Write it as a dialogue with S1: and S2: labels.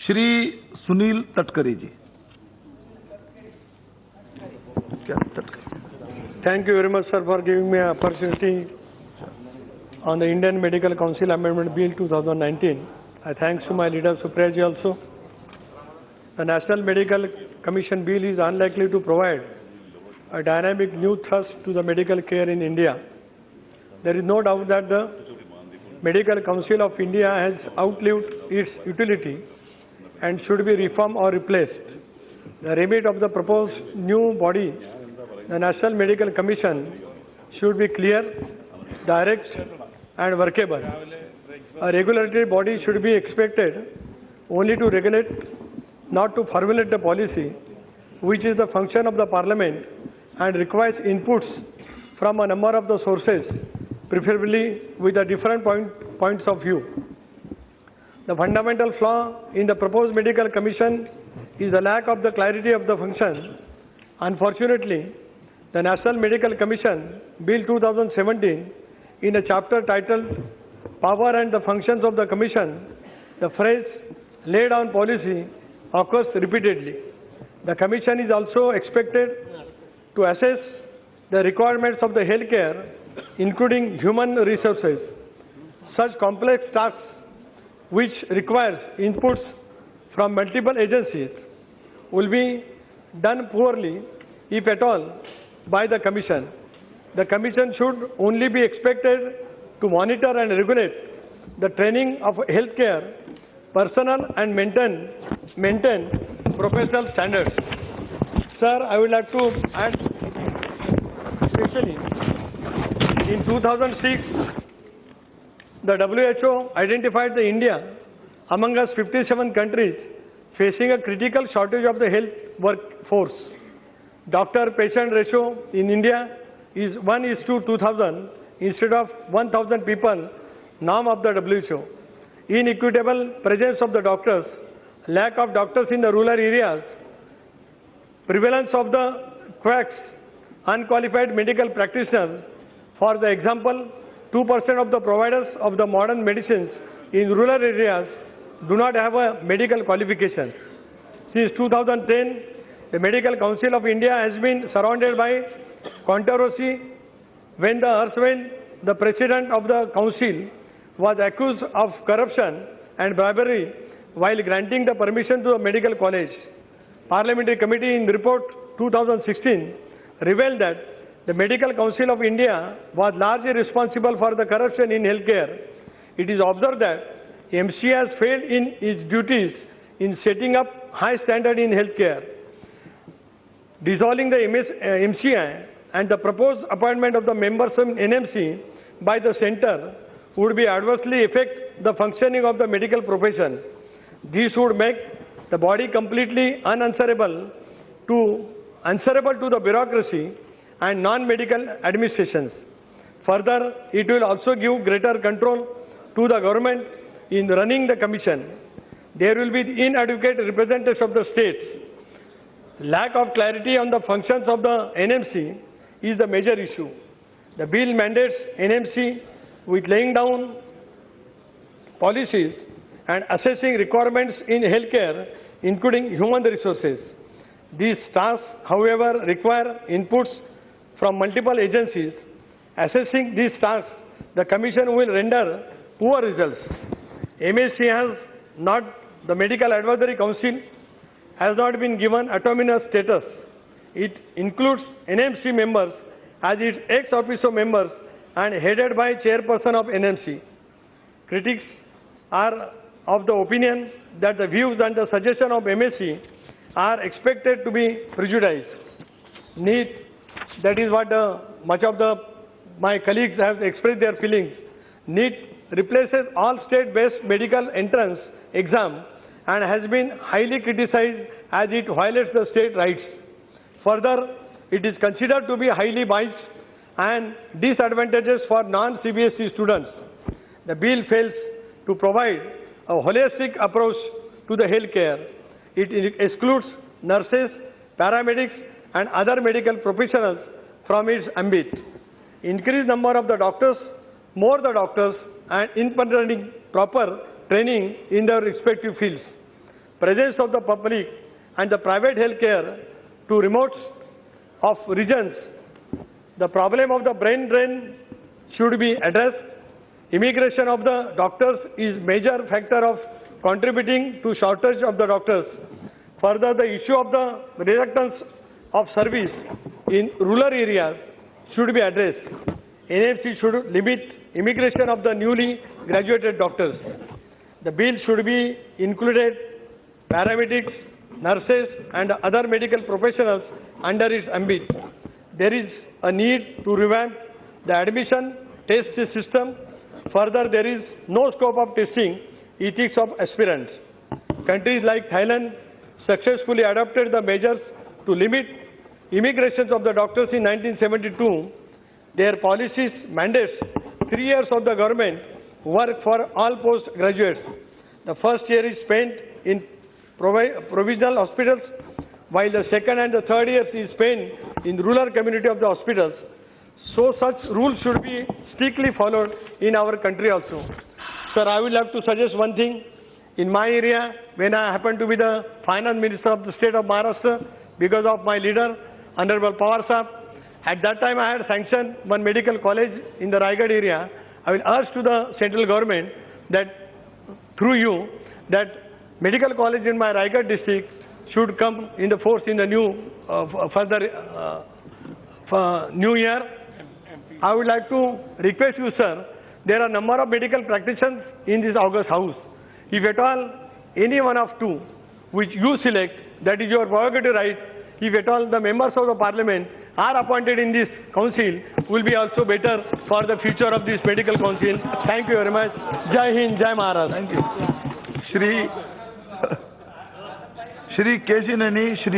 S1: Shri Sunil Tatkare ji.
S2: Thank you very much, sir, for giving me an opportunity on the Indian Medical Council Amendment Bill 2019. I thanks to my leader Supriya ji also. The National Medical Commission Bill is unlikely to provide a dynamic new thrust to the medical care in India. There is no doubt that the Medical Council of India has outlived its utility and should be reformed or replaced. The remit of the proposed new body, the National Medical Commission, should be clear, direct and workable. A regulatory body should be expected only to regulate, not to formulate the policy, which is the function of the Parliament and requires inputs from a number of the sources, preferably with a different points of view. The fundamental flaw in the proposed medical commission is the lack of the clarity of the function. Unfortunately, the National Medical Commission Bill 2017, in a chapter titled Power and the Functions of the Commission, the phrase laid down policy occurs repeatedly. The Commission is also expected to assess the requirements of the healthcare, including human resources. Such complex tasks, which requires inputs from multiple agencies, will be done poorly, if at all, by the Commission. The Commission should only be expected to monitor and regulate the training of healthcare personnel and maintain professional standards. Sir, I would like to add, especially in 2006, the WHO identified the India among us 57 countries facing a critical shortage of the health workforce. Doctor-patient ratio in India is 1:2000 instead of 1,000 people, norm of the WHO. Inequitable presence of the doctors, lack of doctors in the rural areas, prevalence of the quacks, unqualified medical practitioners. For the example, 2% of the providers of the modern medicines in rural areas do not have a medical qualification. Since 2010, the Medical Council of India has been surrounded by controversy when the president of the council was accused of corruption and bribery while granting the permission to a medical college. Parliamentary Committee in report 2016 revealed that the Medical Council of India was largely responsible for the corruption in healthcare. It is observed that MC has failed in its duties in setting up high standard in healthcare. Dissolving the MCI and the proposed appointment of the members of NMC by the centre would be adversely affect the functioning of the medical profession. This would make the body completely unanswerable to the bureaucracy and non-medical administrations. Further, it will also give greater control to the government in running the commission. There will be inadequate representation of the states. Lack of clarity on the functions of the NMC is the major issue. The bill mandates NMC with laying down policies and assessing requirements in healthcare, including human resources. These tasks, however, require inputs from multiple agencies. Assessing these tasks, the Commission will render poor results. The Medical Advisory Council has not been given autonomous status. It includes NMC members as its ex-officio members and headed by chairperson of NMC. Critics are of the opinion that the views and the suggestion of MSc are expected to be prejudiced. NEET, that is what much of my colleagues have expressed their feelings. NEET replaces all state-based medical entrance exam and has been highly criticized as it violates the state rights. Further, it is considered to be highly biased and disadvantageous for non-CBSE students. The bill fails to provide a holistic approach to the healthcare. It excludes nurses, paramedics and other medical professionals from its ambit. Increased number of the doctors, more the doctors and implementing proper training in their respective fields. presence of the public and the private healthcare to remote of regions. The problem of the brain drain should be addressed. Immigration of the doctors is major factor of contributing to shortage of the doctors. Further, the issue of the reluctance of service in rural areas should be addressed. NMC should limit immigration of the newly graduated doctors. The bill should be included paramedics, nurses and other medical professionals under its ambit. There is a need to revamp the admission test system. Further, there is no scope of testing ethics of aspirants. Countries like Thailand successfully adopted the measures to limit immigrations of the doctors in 1972. Their policies mandates 3 years of the government work for all postgraduates. The first year is spent in provisional hospitals, while the second and the third years is spent in rural community of the hospitals. So such rules should be strictly followed in our country also. Sir, I would like to suggest one thing. In my area, when I happen to be the finance minister of the state of Maharashtra, because of my leader, Honorable Pawar Sahab, at that time I had sanctioned one medical college in the Raigad area. I will urge to the central government that through you, that medical college in my Raigad district should come in the force in the new new year. I would like to request you, sir, there are a number of medical practitioners in this August house. If at all any one of two which you select, that is your prerogative right. If at all the members of the parliament are appointed in this council, will be also better for the future of this medical council. Thank you very much. Jai Hind, Jai Maharashtra.
S1: Thank you. Shri K.G. Nani, Shri